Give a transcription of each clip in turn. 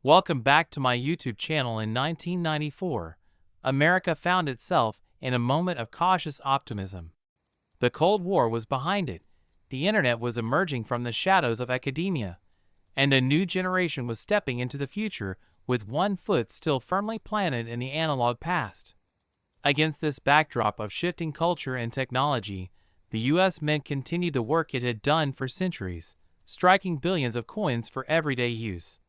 Welcome back to my YouTube channel. In 1994, America found itself in a moment of cautious optimism. The Cold War was behind it, the internet was emerging from the shadows of academia, and a new generation was stepping into the future with one foot still firmly planted in the analog past. Against this backdrop of shifting culture and technology, the U.S. Mint continued the work it had done for centuries, striking billions of coins for everyday use.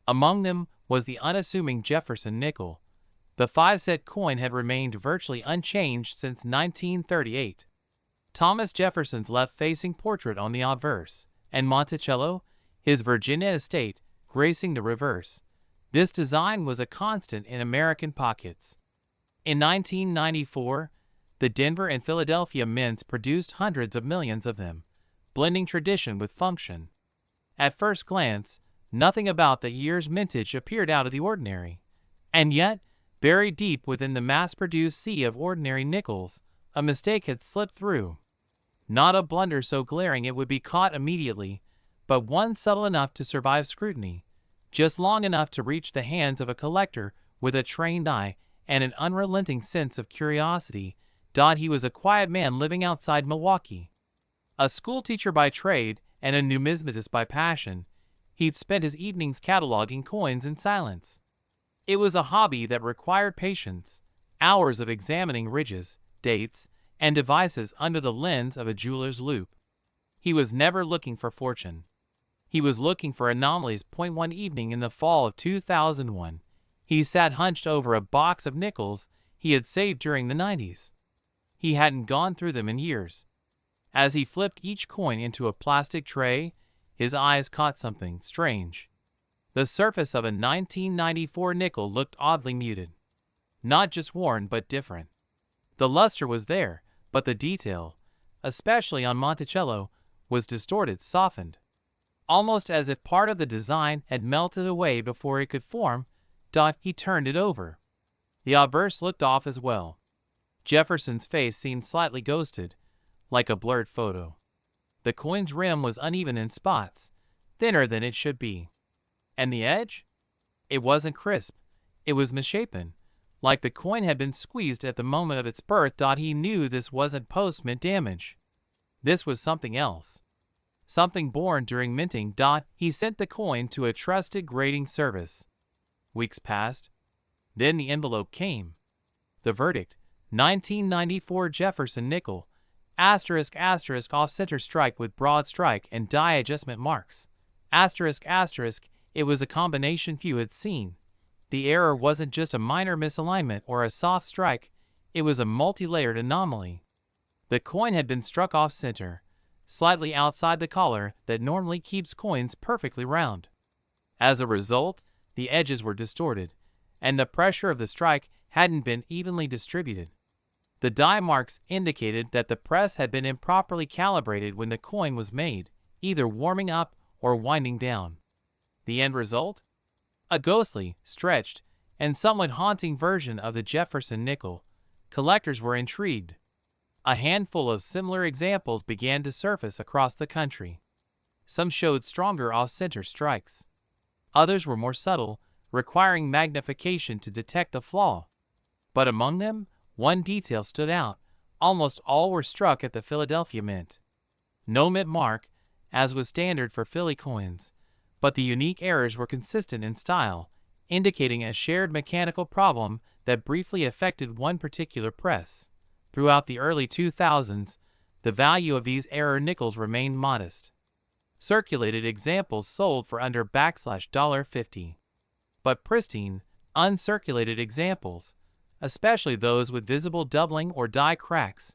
Among them was the unassuming Jefferson nickel. The 5-cent coin had remained virtually unchanged since 1938. Thomas Jefferson's left-facing portrait on the obverse, and Monticello, his Virginia estate, gracing the reverse. This design was a constant in American pockets. In 1994, the Denver and Philadelphia mints produced hundreds of millions of them, blending tradition with function. At first glance, nothing about the year's mintage appeared out of the ordinary. And yet, buried deep within the mass-produced sea of ordinary nickels, a mistake had slipped through. Not a blunder so glaring it would be caught immediately, but one subtle enough to survive scrutiny, just long enough to reach the hands of a collector with a trained eye and an unrelenting sense of curiosity. He was a quiet man living outside Milwaukee. A schoolteacher by trade and a numismatist by passion, he'd spent his evenings cataloging coins in silence. It was a hobby that required patience, hours of examining ridges, dates, and devices under the lens of a jeweler's loupe. He was never looking for fortune. He was looking for anomalies. One evening in the fall of 2001, he sat hunched over a box of nickels he had saved during the 90s. He hadn't gone through them in years. As he flipped each coin into a plastic tray, his eyes caught something strange. The surface of a 1994 nickel looked oddly muted. Not just worn, but different. The luster was there, but the detail, especially on Monticello, was distorted, softened. Almost as if part of the design had melted away before it could form. He turned it over. The obverse looked off as well. Jefferson's face seemed slightly ghosted, like a blurred photo. The coin's rim was uneven in spots, thinner than it should be. And the edge? It wasn't crisp. It was misshapen, like the coin had been squeezed at the moment of its birth. He knew this wasn't post-mint damage. This was something else. Something born during minting. He sent the coin to a trusted grading service. Weeks passed. Then the envelope came. The verdict: 1994 Jefferson nickel, asterisk asterisk off-center strike with broad strike and die adjustment marks. Asterisk asterisk, it was a combination few had seen. The error wasn't just a minor misalignment or a soft strike, it was a multi-layered anomaly. The coin had been struck off-center, slightly outside the collar that normally keeps coins perfectly round. As a result, the edges were distorted, and the pressure of the strike hadn't been evenly distributed. The die marks indicated that the press had been improperly calibrated when the coin was made, either warming up or winding down. The end result? A ghostly, stretched, and somewhat haunting version of the Jefferson nickel. Collectors were intrigued. A handful of similar examples began to surface across the country. Some showed stronger off-center strikes. Others were more subtle, requiring magnification to detect the flaw. But among them, one detail stood out. Almost all were struck at the Philadelphia Mint. No mint mark, as was standard for Philly coins, but the unique errors were consistent in style, indicating a shared mechanical problem that briefly affected one particular press. Throughout the early 2000s, the value of these error nickels remained modest. Circulated examples sold for under $50. But pristine, uncirculated examples, especially those with visible doubling or die cracks,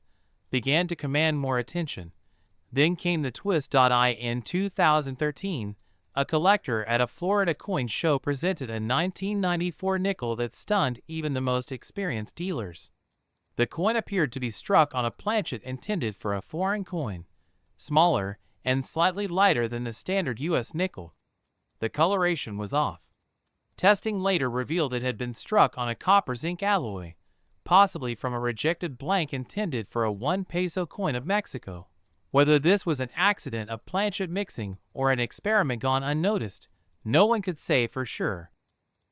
began to command more attention. Then came the twist. In 2013, a collector at a Florida coin show presented a 1994 nickel that stunned even the most experienced dealers. The coin appeared to be struck on a planchet intended for a foreign coin, smaller and slightly lighter than the standard U.S. nickel. The coloration was off. Testing later revealed it had been struck on a copper zinc alloy, possibly from a rejected blank intended for a 1 peso coin of Mexico. Whether this was an accident of planchet mixing or an experiment gone unnoticed, no one could say for sure.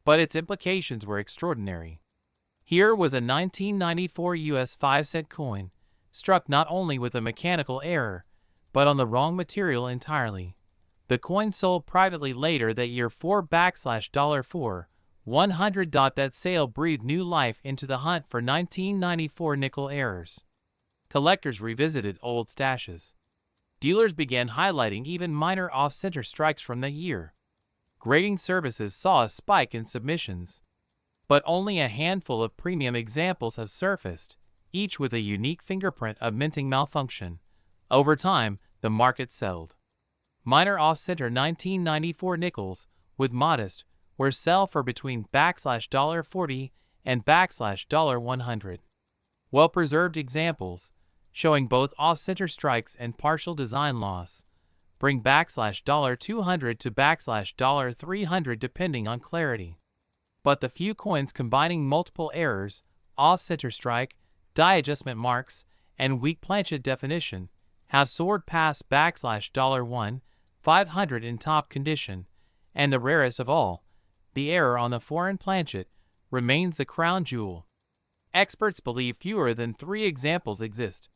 but its implications were extraordinary. Here was a 1994 US 5-cent coin, struck not only with a mechanical error, but on the wrong material entirely. The coin sold privately later that year for $4 100. That sale breathed new life into the hunt for 1994 nickel errors. Collectors revisited old stashes. Dealers began highlighting even minor off-center strikes from that year. Grading services saw a spike in submissions. But only a handful of premium examples have surfaced, each with a unique fingerprint of minting malfunction. Over time, the market settled. Minor off-center 1994 nickels, with modest, were sell for between $40 and $100. Well-preserved examples, showing both off-center strikes and partial design loss, bring $200 to $300 depending on clarity. But the few coins combining multiple errors, off-center strike, die adjustment marks, and weak planchet definition, have soared past $500 in top condition, and the rarest of all, the error on the foreign planchet, remains the crown jewel. Experts believe fewer than 3 examples exist.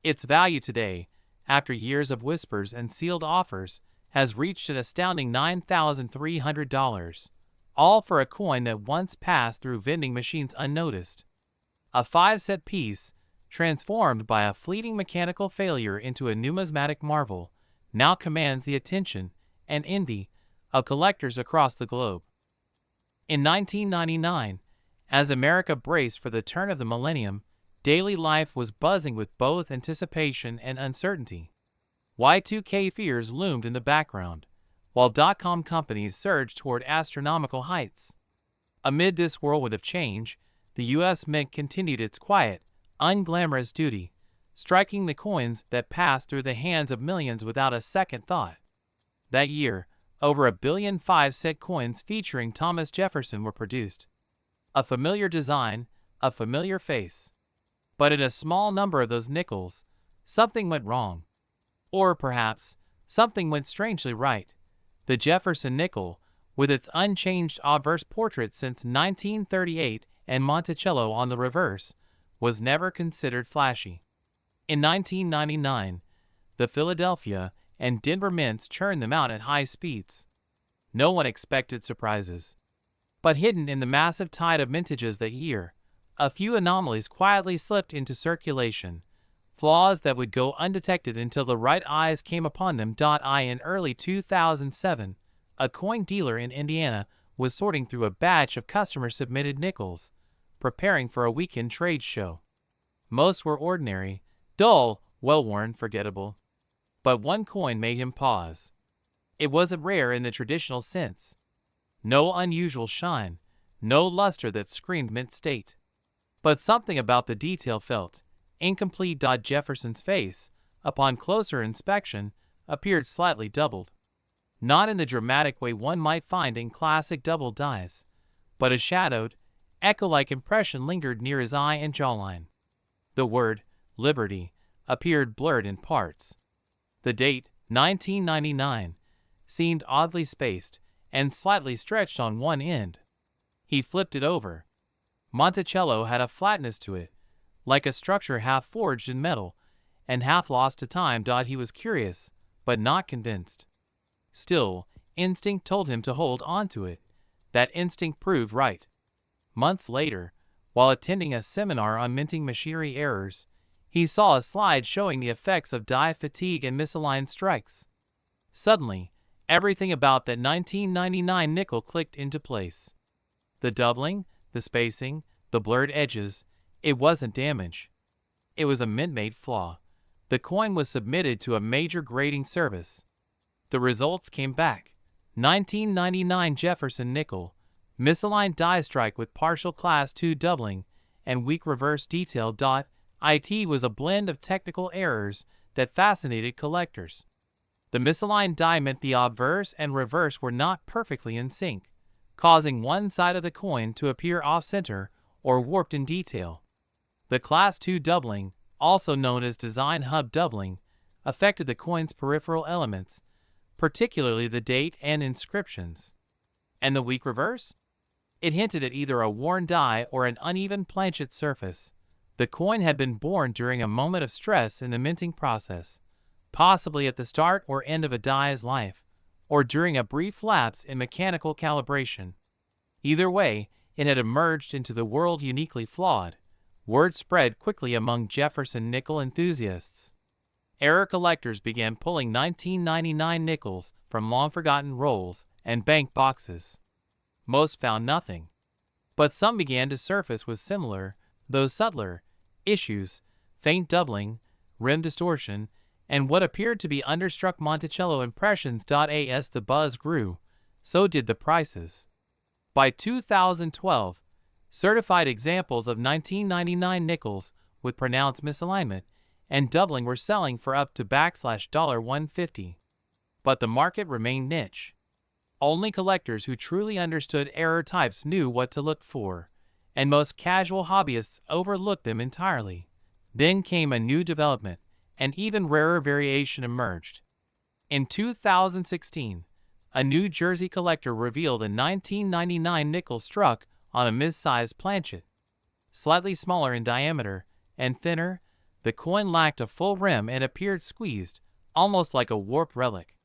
Its value today, after years of whispers and sealed offers, has reached an astounding $9,300, all for a coin that once passed through vending machines unnoticed. A 5-cent piece, transformed by a fleeting mechanical failure into a numismatic marvel, now commands the attention and envy of collectors across the globe. In 1999, as America braced for the turn of the millennium, daily life was buzzing with both anticipation and uncertainty. Y2K fears loomed in the background, while dot-com companies surged toward astronomical heights. Amid this whirlwind of change, the U.S. Mint continued its quiet, unglamorous duty, striking the coins that passed through the hands of millions without a second thought. That year, over 1 billion 5-cent coins featuring Thomas Jefferson were produced. A familiar design, a familiar face. But in a small number of those nickels, something went wrong. Or perhaps, something went strangely right. The Jefferson nickel, with its unchanged obverse portrait since 1938 and Monticello on the reverse, was never considered flashy. In 1999, the Philadelphia and Denver mints churned them out at high speeds. No one expected surprises. But hidden in the massive tide of mintages that year, a few anomalies quietly slipped into circulation, flaws that would go undetected until the right eyes came upon them. In early 2007, a coin dealer in Indiana was sorting through a batch of customer-submitted nickels, preparing for a weekend trade show. Most were ordinary, dull, well-worn, forgettable. But one coin made him pause. It wasn't rare in the traditional sense. No unusual shine, no luster that screamed mint state. But something about the detail felt incomplete. Jefferson's face, upon closer inspection, appeared slightly doubled. Not in the dramatic way one might find in classic double dies, but a shadowed, echo-like impression lingered near his eye and jawline. The word, Liberty, appeared blurred in parts. The date, 1999, seemed oddly spaced and slightly stretched on one end. He flipped it over. Monticello had a flatness to it, like a structure half forged in metal and half lost to time. He was curious, but not convinced. Still, instinct told him to hold on to it. That instinct proved right. Months later, while attending a seminar on minting machinery errors, he saw a slide showing the effects of die fatigue and misaligned strikes. Suddenly, everything about that 1999 nickel clicked into place. The doubling, the spacing, the blurred edges, it wasn't damage. It was a mint-made flaw. The coin was submitted to a major grading service. The results came back. 1999 Jefferson nickel, misaligned die strike with partial class 2 doubling, and weak reverse detail. It was a blend of technical errors that fascinated collectors. The misaligned die meant the obverse and reverse were not perfectly in sync, causing one side of the coin to appear off-center or warped in detail. The class 2 doubling, also known as design hub doubling, affected the coin's peripheral elements, particularly the date and inscriptions. And the weak reverse? It hinted at either a worn die or an uneven planchet surface. The coin had been born during a moment of stress in the minting process, possibly at the start or end of a die's life, or during a brief lapse in mechanical calibration. Either way, it had emerged into the world uniquely flawed. Word spread quickly among Jefferson nickel enthusiasts. Error collectors began pulling 1999 nickels from long-forgotten rolls and bank boxes. Most found nothing, but some began to surface with similar, though subtler, issues: faint doubling, rim distortion, and what appeared to be understruck Monticello impressions. As the buzz grew, so did the prices. By 2012, certified examples of 1999 nickels with pronounced misalignment and doubling were selling for up to $150. But the market remained niche. Only collectors who truly understood error types knew what to look for, and most casual hobbyists overlooked them entirely. Then came a new development. An even rarer variation emerged. In 2016, a New Jersey collector revealed a 1999 nickel struck on a mid-sized planchet. Slightly smaller in diameter and thinner, the coin lacked a full rim and appeared squeezed, almost like a warped relic.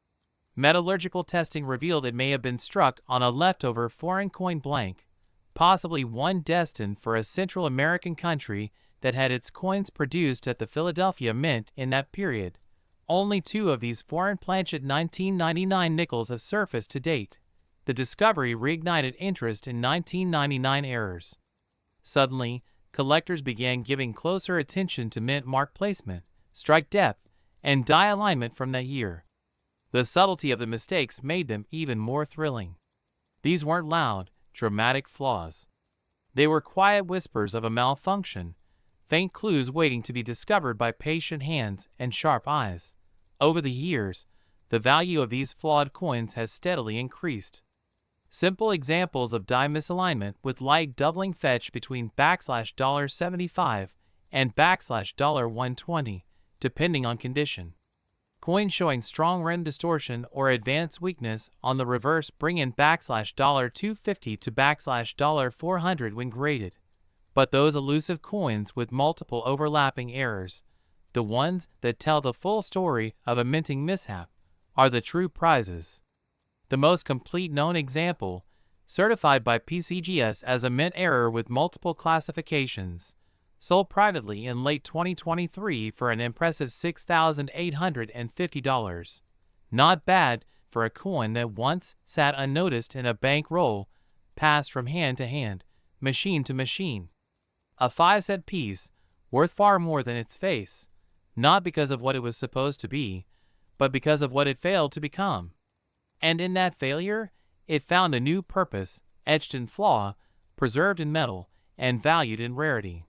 Metallurgical testing revealed it may have been struck on a leftover foreign coin blank, possibly one destined for a Central American country that had its coins produced at the Philadelphia Mint in that period. Only 2 of these foreign planchet 1999 nickels have surfaced to date. The discovery reignited interest in 1999 errors. Suddenly, collectors began giving closer attention to mint mark placement, strike depth, and die alignment from that year. The subtlety of the mistakes made them even more thrilling. These weren't loud, dramatic flaws. They were quiet whispers of a malfunction, faint clues waiting to be discovered by patient hands and sharp eyes. Over the years, the value of these flawed coins has steadily increased. Simple examples of die misalignment with light doubling fetch between $75 and $120, depending on condition. Coins showing strong rim distortion or advanced weakness on the reverse bring in $250 to $400 when graded. But those elusive coins with multiple overlapping errors, the ones that tell the full story of a minting mishap, are the true prizes. The most complete known example, certified by PCGS as a mint error with multiple classifications, sold privately in late 2023 for an impressive $6,850. Not bad for a coin that once sat unnoticed in a bank roll, passed from hand to hand, machine to machine. A 5-cent piece, worth far more than its face, not because of what it was supposed to be, but because of what it failed to become. And in that failure, it found a new purpose, etched in flaw, preserved in metal, and valued in rarity.